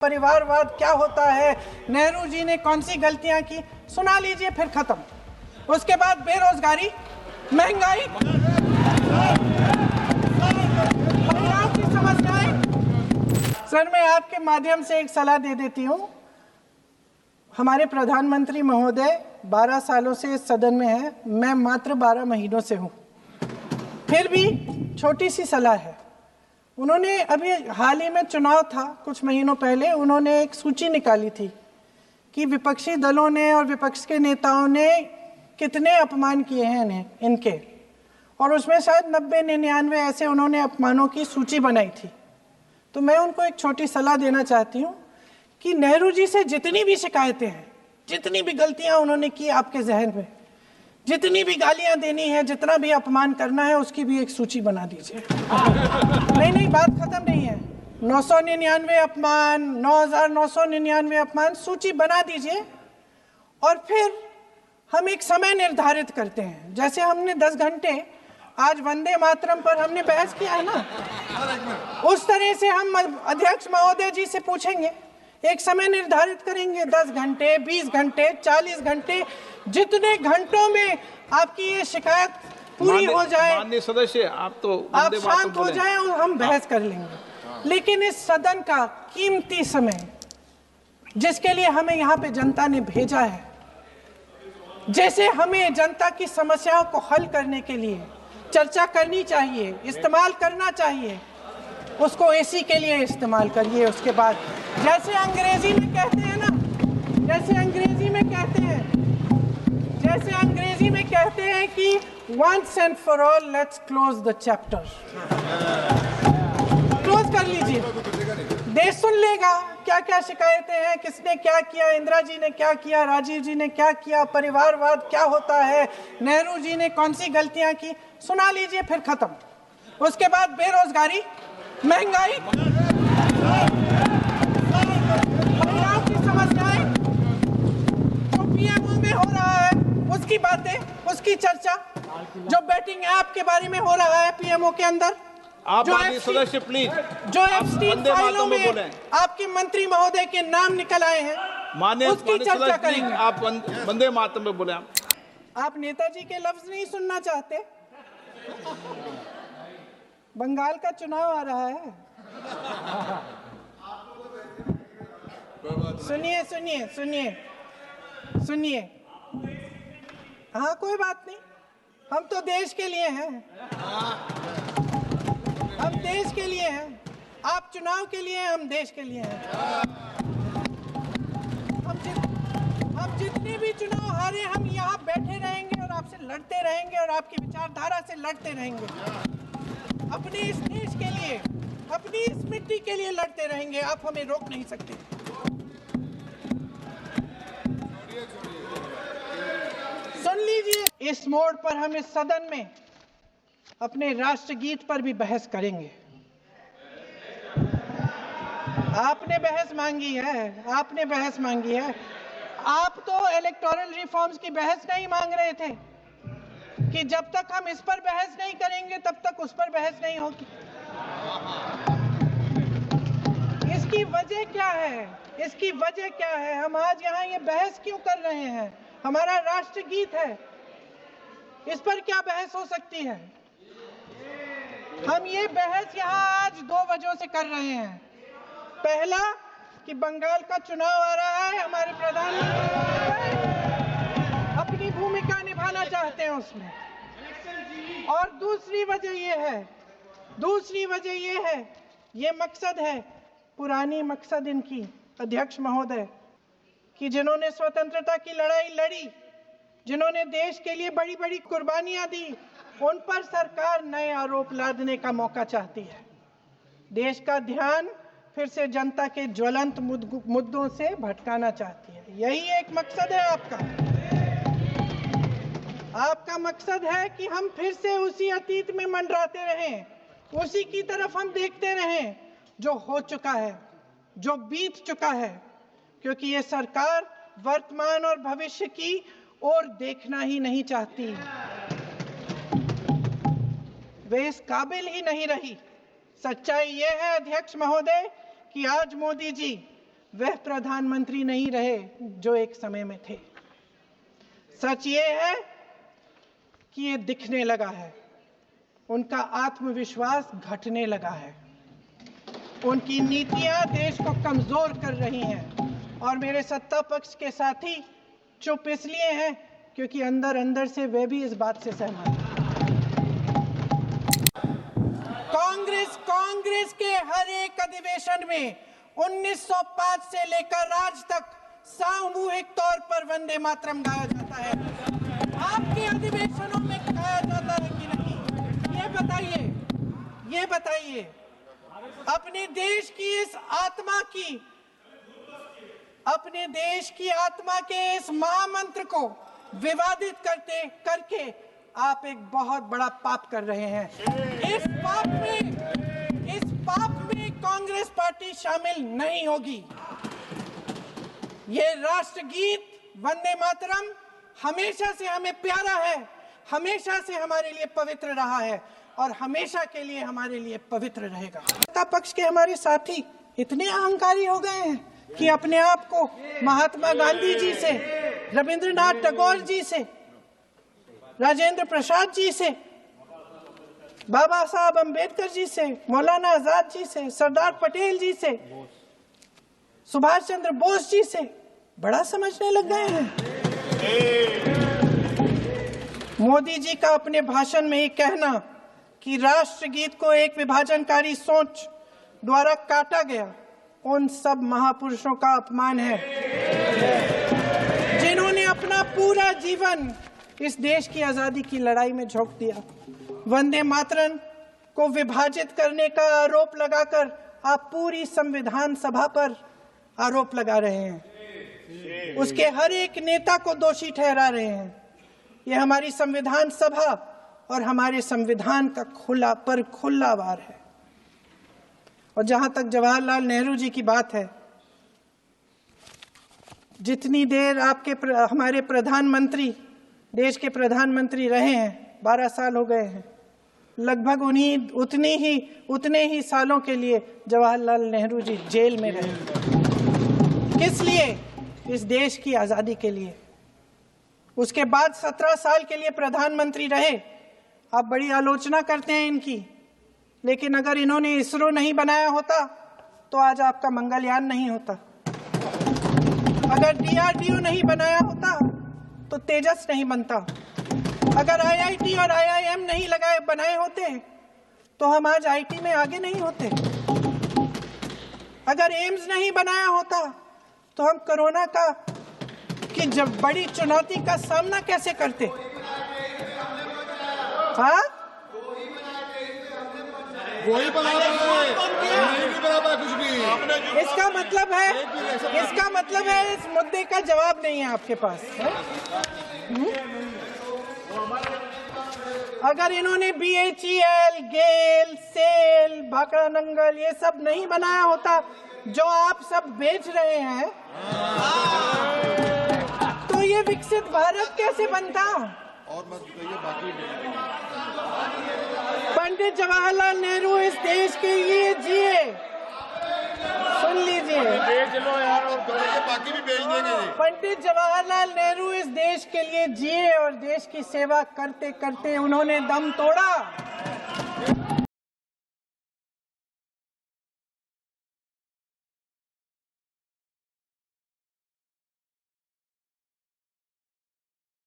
परिवारवाद क्या होता है, नेहरू जी ने कौन सी गलतियां की, सुना लीजिए फिर खत्म। उसके बाद बेरोजगारी, महंगाई, महिलाओं की समस्याएं। सर, मैं आपके माध्यम से एक सलाह दे देती हूं। हमारे प्रधानमंत्री महोदय 12 सालों से इस सदन में हैं, मैं मात्र 12 महीनों से हूं। फिर भी छोटी सी सलाह है। उन्होंने अभी हाल ही में चुनाव था, कुछ महीनों पहले उन्होंने एक सूची निकाली थी कि विपक्षी दलों ने और विपक्ष के नेताओं ने कितने अपमान किए हैं इनके, और उसमें शायद 90-99 ऐसे उन्होंने अपमानों की सूची बनाई थी। तो मैं उनको एक छोटी सलाह देना चाहती हूँ कि नेहरू जी से जितनी भी शिकायतें हैं, जितनी भी गलतियाँ उन्होंने की आपके जहन में, जितनी भी गालियां देनी है, जितना भी अपमान करना है, उसकी भी एक सूची बना दीजिए। नहीं, बात खत्म नहीं है। 999 अपमान, 9999 अपमान, सूची बना दीजिए और फिर हम एक समय निर्धारित करते हैं। जैसे हमने 10 घंटे आज वंदे मातरम पर हमने बहस किया है ना, उस तरह से हम अध्यक्ष महोदय जी से पूछेंगे, एक समय निर्धारित करेंगे, 10 घंटे, 20 घंटे, 40 घंटे, जितने घंटों में आपकी ये शिकायत पूरी हो जाए, माननीय सदस्य आप शांत हो जाए और हम बहस कर लेंगे। लेकिन इस सदन का कीमती समय, जिसके लिए हमें यहाँ पे जनता ने भेजा है, जैसे हमें जनता की समस्याओं को हल करने के लिए चर्चा करनी चाहिए, इस्तेमाल करना चाहिए, उसको एसी के लिए इस्तेमाल करिए। उसके बाद जैसे अंग्रेजी में कहते हैं ना, जैसे अंग्रेजी में कहते हैं कि once and for all let's close the chapter, close कर लीजिए। देश सुन लेगा क्या क्या शिकायतें हैं, किसने क्या किया, इंदिरा जी ने क्या किया, राजीव जी ने क्या किया, परिवारवाद क्या होता है, नेहरू जी ने कौन सी गलतियां की, सुना लीजिए फिर खत्म। उसके बाद बेरोजगारी, महंगाई, महिलाओं की समस्याएं, जो पीएमओ में हो रहा है उसकी बातें, उसकी चर्चा, जो बैटिंग ऐप के बारे में हो रहा है पीएमओ के अंदर, आप सदस्य प्लीज, जो एफस्टीन फाइलों में आपके मंत्री महोदय के नाम निकल आए हैं, उसकी चर्चा करेंगे। आप वंदे मातरम में बोले। आप नेताजी के लफ्ज नहीं सुनना चाहते? बंगाल का चुनाव आ रहा है, सुनिए सुनिए सुनिए सुनिए। हाँ, कोई बात नहीं, हम तो देश के लिए हैं, हम देश के लिए हैं। आप चुनाव के लिए हैं, हम देश के लिए हैं। हम जितने भी चुनाव हारे, हम यहाँ बैठे रहेंगे और आपसे लड़ते रहेंगे और आपकी विचारधारा से लड़ते रहेंगे। अपने इस देश के लिए, अपनी इस मिट्टी के लिए लड़ते रहेंगे। आप हमें रोक नहीं सकते। सुन लीजिए, इस मोड़ पर हम इस सदन में अपने राष्ट्रगीत पर भी बहस करेंगे। आपने बहस मांगी है, आपने बहस मांगी है। आप तो इलेक्टोरल रिफॉर्म्स की बहस नहीं मांग रहे थे कि जब तक हम इस पर बहस नहीं करेंगे तब तक उस पर बहस नहीं होगी। इसकी वजह क्या है? इसकी वजह क्या है? हम आज यहाँ ये बहस क्यों कर रहे हैं? हमारा राष्ट्रगीत है, इस पर क्या बहस हो सकती है? हम ये बहस यहाँ आज 2 वजहों से कर रहे हैं। पहला कि बंगाल का चुनाव आ रहा है, हमारे प्रधानमंत्री अपनी भूमिका निभाना चाहते हैं उसमें। और दूसरी वजह ये है, ये मकसद है, पुरानी मकसद इनकी अध्यक्ष महोदय कि जिन्होंने स्वतंत्रता की लड़ाई लड़ी, जिन्होंने देश के लिए बड़ी बड़ी कुर्बानियां दी, उन पर सरकार नए आरोप लादने का मौका चाहती है। देश का ध्यान फिर से जनता के ज्वलंत मुद्दों से भटकाना चाहती है। यही एक मकसद है आपका। आपका मकसद है कि हम फिर से उसी अतीत में मंडराते रहें, उसी की तरफ हम देखते रहें जो हो चुका है, जो बीत चुका है, क्योंकि ये सरकार वर्तमान और भविष्य की ओर देखना ही नहीं चाहती। वे इस काबिल ही नहीं रही। सच्चाई ये है अध्यक्ष महोदय कि आज मोदी जी वह प्रधानमंत्री नहीं रहे जो एक समय में थे। सच ये है कि ये दिखने लगा है, उनका आत्मविश्वास घटने लगा है, उनकी नीतियां देश को कमजोर कर रही हैं और मेरे सत्ता पक्ष के साथी चुप इसलिए हैं क्योंकि अंदर अंदर से वे भी इस बात से सहमत हैं। कांग्रेस के हर एक अधिवेशन में 1905 से लेकर आज तक सामूहिक तौर पर वंदे मातरम गाया जाता है। आपके अधिवेशनों में गाया जाता है कि नहीं, ये बताइए। अपने देश की आत्मा के इस महामंत्र को विवादित करके आप एक बहुत बड़ा पाप कर रहे हैं। इस पाप में कांग्रेस पार्टी शामिल नहीं होगी। ये राष्ट्रगीत वंदे मातरम हमेशा से हमें प्यारा है, हमेशा से हमारे लिए पवित्र रहा है और हमेशा के लिए हमारे लिए पवित्र रहेगा। सत्ता पक्ष के हमारे साथी इतने अहंकारी हो गए हैं कि अपने आप को महात्मा गांधी जी से, रविंद्रनाथ टैगोर जी से, राजेंद्र प्रसाद जी से, बाबा साहब अंबेडकर जी से, मौलाना आजाद जी से, सरदार पटेल जी से, सुभाष चंद्र बोस जी से बड़ा समझने लग गए हैं। मोदी जी का अपने भाषण में ही कहना कि राष्ट्रगीत को एक विभाजनकारी सोच द्वारा काटा गया, उन सब महापुरुषों का अपमान है जिन्होंने अपना पूरा जीवन इस देश की आजादी की लड़ाई में झोंक दिया। वंदे मातरम को विभाजित करने का आरोप लगाकर आप पूरी संविधान सभा पर आरोप लगा रहे हैं, उसके हर एक नेता को दोषी ठहरा रहे हैं। यह हमारी संविधान सभा और हमारे संविधान का खुला वार है। और जहां तक जवाहरलाल नेहरू जी की बात है, जितनी देर हमारे प्रधानमंत्री देश के प्रधानमंत्री रहे हैं, 12 साल हो गए हैं, लगभग उतने ही सालों के लिए जवाहरलाल नेहरू जी जेल में रहे। किस लिए? इस देश की आजादी के लिए। उसके बाद 17 साल के लिए प्रधानमंत्री रहे। आप बड़ी आलोचना करते हैं इनकी, लेकिन अगर इन्होंने इसरो नहीं बनाया होता तो आज आपका मंगलयान नहीं होता। अगर DRDO नहीं बनाया होता तो तेजस नहीं बनता। अगर IIT और IIM नहीं बनाए होते तो हम आज IT में आगे नहीं होते। अगर एम्स नहीं बनाया होता तो हम कोरोना की जब बड़ी चुनौती का सामना कैसे करते? हाँ, वही बना कुछ भी। इसका मतलब है इस मुद्दे का जवाब नहीं है आपके पास है? अगर इन्होंने BHEL, गेल, सेल, भाखड़ा नंगल ये सब नहीं बनाया होता जो आप सब बेच रहे हैं, तो ये विकसित भारत कैसे बनता? और मत कहिए बाकी। पंडित जवाहरलाल नेहरू इस देश के लिए जिए। सुन लीजिए, बेच लो यार, और बाकी भी बेच देंगे। पंडित जवाहरलाल नेहरू इस देश के लिए जिए और देश की सेवा करते करते उन्होंने दम तोड़ा।